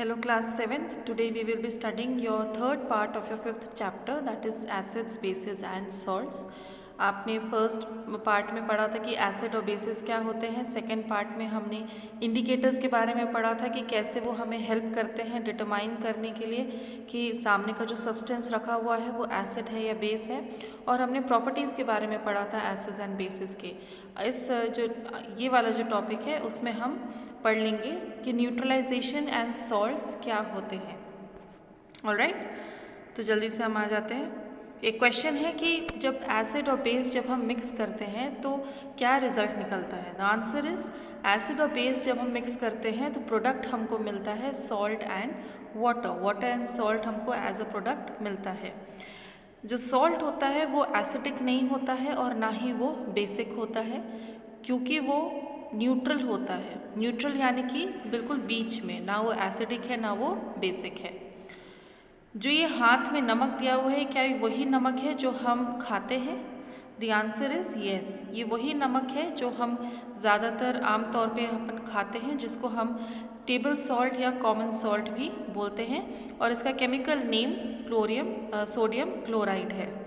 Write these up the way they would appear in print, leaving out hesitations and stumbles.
Hello class 7th. Today we will be studying your third part of your fifth chapter, that is acids, bases and salts. आपने first part में पढ़ा था कि acid और basis क्या होते हैं। सेकंड पार्ट में हमने इंडिकेटर्स के बारे में पढ़ा था कि कैसे वो हमें हेल्प करते हैं डिटरमाइन करने के लिए कि सामने का जो सब्सटेंस रखा हुआ है वो एसिड है या बेस है। और हमने प्रॉपर्टीज़ के बारे में पढ़ा था एसिड्स एंड बेसिस के। इस जो ये वाला जो टॉपिक है उसमें हम पढ़ लेंगे कि न्यूट्रलाइजेशन एंड सॉल्ट्स क्या होते हैं। ऑलराइट, तो जल्दी से हम आ जाते हैं। एक क्वेश्चन है कि जब एसिड और बेस जब हम मिक्स करते हैं तो क्या रिजल्ट निकलता है। द आंसर इज एसिड और बेस जब हम मिक्स करते हैं तो प्रोडक्ट हमको मिलता है salt and water. Water and salt हमको एज अ प्रोडक्ट मिलता है। जो सॉल्ट होता है वो एसिडिक नहीं होता है और ना ही वो बेसिक होता है, क्योंकि वो न्यूट्रल होता है। न्यूट्रल यानी कि बिल्कुल बीच में, ना वो एसिडिक है ना वो बेसिक है। जो ये हाथ में नमक दिया हुआ है, क्या वही नमक है जो हम खाते हैं? द आंसर इज येस, ये वही नमक है जो हम ज़्यादातर आम तौर पे अपन खाते हैं, जिसको हम टेबल सॉल्ट या कॉमन सॉल्ट भी बोलते हैं। और इसका केमिकल नेम सोडियम क्लोराइड है।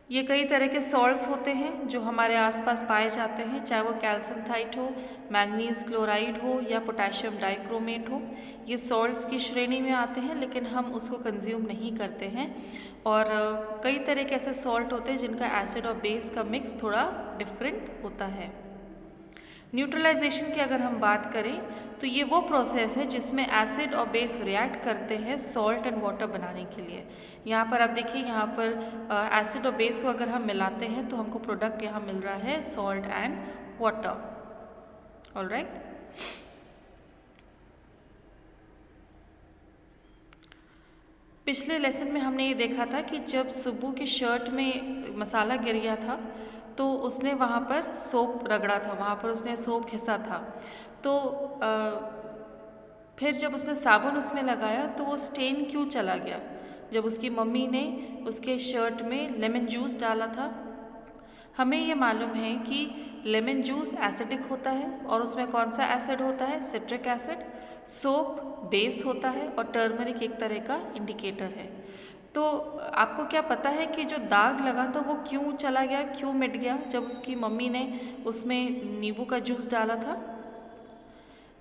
ये कई तरह के सॉल्ट्स होते हैं जो हमारे आसपास पाए जाते हैं, चाहे वो कैल्शियम हो, मैंगनीज क्लोराइड हो या पोटेशियम डाइक्रोमेट हो। ये सॉल्ट्स की श्रेणी में आते हैं, लेकिन हम उसको कंज्यूम नहीं करते हैं। और कई तरह के ऐसे सॉल्ट होते हैं जिनका एसिड और बेस का मिक्स थोड़ा डिफरेंट होता है। न्यूट्रलाइजेशन की अगर हम बात करें तो ये वो प्रोसेस है जिसमें एसिड और बेस रिएक्ट करते हैं सॉल्ट एंड वाटर बनाने के लिए। यहाँ पर आप देखिए, यहाँ पर एसिड और बेस को अगर हम मिलाते हैं तो हमको प्रोडक्ट यहाँ मिल रहा है सॉल्ट एंड वाटर। ऑलराइट, पिछले लेसन में हमने ये देखा था कि जब सुब्बू की शर्ट में मसाला गिर गया था तो उसने वहाँ पर सोप रगड़ा था, वहाँ पर उसने सोप घिसा था। तो फिर जब उसने साबुन उसमें लगाया तो वो स्टेन क्यों चला गया? जब उसकी मम्मी ने उसके शर्ट में लेमन जूस डाला था। हमें ये मालूम है कि लेमन जूस एसिडिक होता है और उसमें कौन सा एसिड होता है? Citric acid. सोप बेस होता है और टर्मरिक एक तरह का इंडिकेटर है। तो आपको क्या पता है कि जो दाग लगा था वो क्यों चला गया, क्यों मिट गया जब उसकी मम्मी ने उसमें नींबू का जूस डाला था?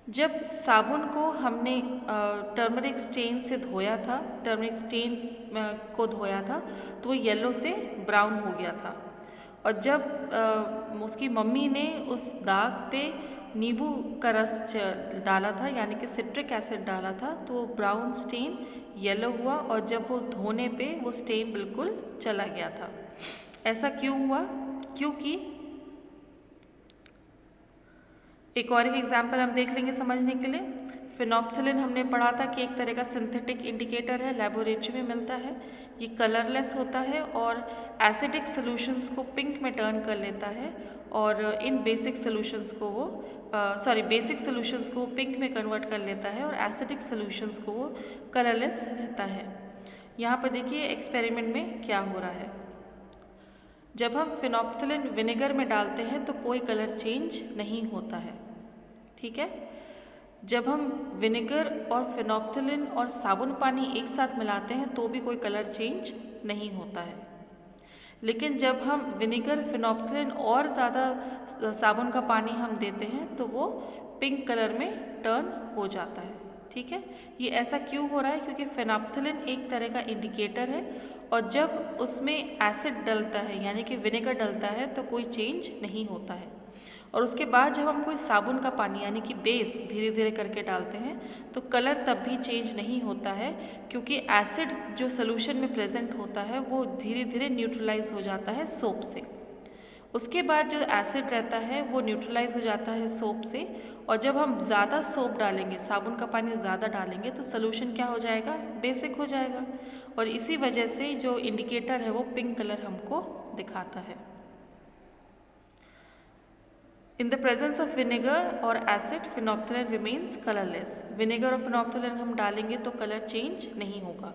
जब साबुन को हमने टर्मरिक स्टेन से धोया था, टर्मरिक स्टेन को धोया था तो वो येलो से ब्राउन हो गया था। और जब उसकी मम्मी ने उस दाग पे नींबू का रस डाला था, यानी कि सिट्रिक एसिड डाला था, तो वो ब्राउन स्टेन येलो हुआ और जब वो धोने पे वो स्टेन बिल्कुल चला गया था। ऐसा क्यों हुआ? क्योंकि एक और एग्जाम्पल हम देख लेंगे समझने के लिए। फिनोप्थिलिन हमने पढ़ा था कि एक तरह का सिंथेटिक इंडिकेटर है, लेबोरेटरी में मिलता है। ये कलरलेस होता है और एसिडिक सॉल्यूशंस को पिंक में टर्न कर लेता है और इन बेसिक सॉल्यूशंस को वो बेसिक सॉल्यूशंस को पिंक में कन्वर्ट कर लेता है और एसिडिक सॉल्यूशंस को वो कलरलेस रहता है। यहाँ पर देखिए एक्सपेरिमेंट में क्या हो रहा है। जब हम फिनोप्थिलिन विनेगर में डालते हैं तो कोई कलर चेंज नहीं होता है, ठीक है। जब हम विनेगर और फिनोप्थिलिन और साबुन पानी एक साथ मिलाते हैं तो भी कोई कलर चेंज नहीं होता है। लेकिन जब हम विनेगर, फिनोप्थिलिन और ज़्यादा साबुन का पानी हम देते हैं तो वो पिंक कलर में टर्न हो जाता है, ठीक है। ये ऐसा क्यों हो रहा है? क्योंकि फिनोप्थिलिन एक तरह का इंडिकेटर है और जब उसमें एसिड डलता है यानी कि विनेगर डलता है तो कोई चेंज नहीं होता है। और उसके बाद जब हम कोई साबुन का पानी यानी कि बेस धीरे धीरे करके डालते हैं तो कलर तब भी चेंज नहीं होता है, क्योंकि एसिड जो सोल्यूशन में प्रेजेंट होता है वो धीरे धीरे न्यूट्रलाइज हो जाता है सोप से। उसके बाद जो एसिड रहता है वो न्यूट्रलाइज हो जाता है सोप से, और जब हम ज़्यादा सोप डालेंगे, साबुन का पानी ज़्यादा डालेंगे तो सोल्यूशन क्या हो जाएगा? बेसिक हो जाएगा। और इसी वजह से जो इंडिकेटर है वो पिंक कलर हमको दिखाता है। In the presence of vinegar or acid, phenolphthalein remains colorless. Vinegar और फिनोप्थिलिन हम डालेंगे तो कलर चेंज नहीं होगा।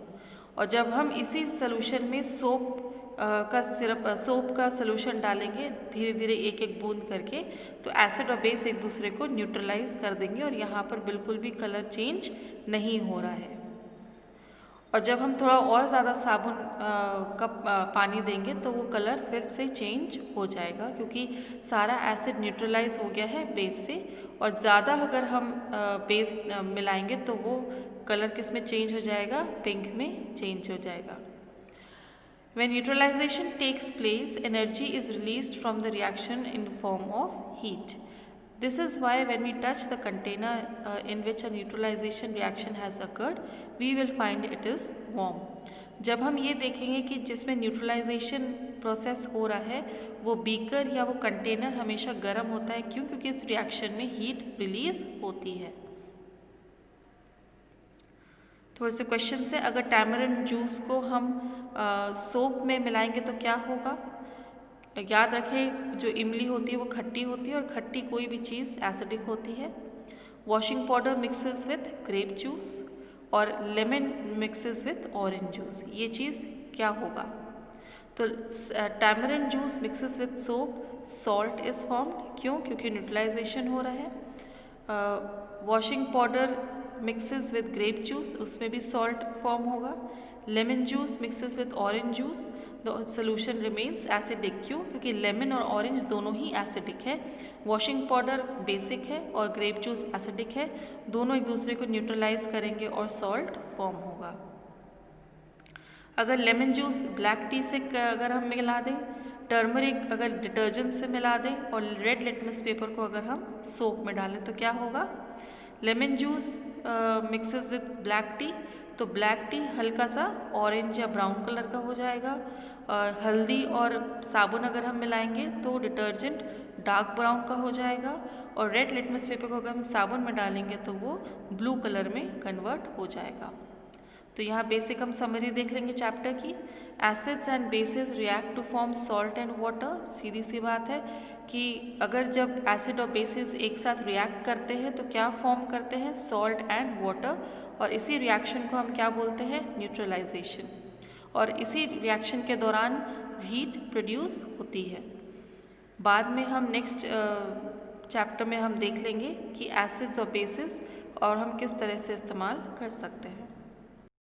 और जब हम इसी सोल्यूशन में सोप का सिरप सोप का सोल्यूशन डालेंगे धीरे धीरे एक एक बूंद करके, तो एसिड और बेस एक दूसरे को न्यूट्रलाइज कर देंगे और यहाँ पर बिल्कुल भी कलर चेंज नहीं हो रहा है। और जब हम थोड़ा और ज़्यादा साबुन का पानी देंगे तो वो कलर फिर से चेंज हो जाएगा, क्योंकि सारा एसिड न्यूट्रलाइज हो गया है बेस से। और ज़्यादा अगर हम बेस मिलाएंगे तो वो कलर किस में चेंज हो जाएगा, पिंक में चेंज हो जाएगा। When neutralization takes place, energy is released from the reaction in form of heat. This is why when we touch the container in which a neutralization reaction has occurred, we will find it is warm. जब हम ये देखेंगे कि जिसमें neutralisation process हो रहा है वो बीकर या वो कंटेनर हमेशा गर्म होता है। क्यों? क्योंकि इस रिएक्शन में हीट रिलीज होती है। थोड़े से क्वेश्चन है, अगर टैमरिंड जूस को हम सोप में मिलाएंगे तो क्या होगा? याद रखें, जो इमली होती है वो खट्टी होती है और खट्टी कोई भी चीज़ एसिडिक होती है। Washing powder mixes with grape juice और lemon mixes with orange juice, ये चीज़ क्या होगा? तो tamarind juice mixes with soap, salt is formed. क्यों? क्योंकि न्यूट्रलाइजेशन हो रहा है। Washing powder mixes with grape juice, उसमें भी सॉल्ट फॉर्म होगा। Lemon juice mixes with orange juice, the solution remains acidic. क्यों? क्योंकि लेमन और ऑरेंज दोनों ही एसिडिक है। वॉशिंग पाउडर बेसिक है और ग्रेप जूस एसिडिक है, दोनों एक दूसरे को न्यूट्रलाइज करेंगे और सॉल्ट फॉर्म होगा। अगर लेमन जूस ब्लैक टी से अगर हम मिला दें, टर्मरिक अगर डिटर्जेंट से मिला दें और रेड लिटमस पेपर को अगर हम सोप में डालें तो क्या होगा? Lemon juice mixes with black T, तो ब्लैक टी हल्का सा ऑरेंज या ब्राउन कलर का हो जाएगा। हल्दी और साबुन अगर हम मिलाएंगे तो डिटर्जेंट डार्क ब्राउन का हो जाएगा और रेड लिटमस पेपर को अगर हम साबुन में डालेंगे तो वो ब्लू कलर में कन्वर्ट हो जाएगा। तो यहाँ बेसिक हम समरी देख लेंगे चैप्टर की। Acids and bases react to form salt and water. सीधी सी बात है कि अगर जब एसिड और बेसिस एक साथ रिएक्ट करते हैं तो क्या फॉर्म करते हैं? Salt and water. और इसी रिएक्शन को हम क्या बोलते हैं? न्यूट्रलाइजेशन। और इसी रिएक्शन के दौरान हीट प्रोड्यूस होती है। बाद में हम नेक्स्ट चैप्टर में हम देख लेंगे कि एसिड्स और बेसिस और हम किस तरह से इस्तेमाल कर सकते हैं।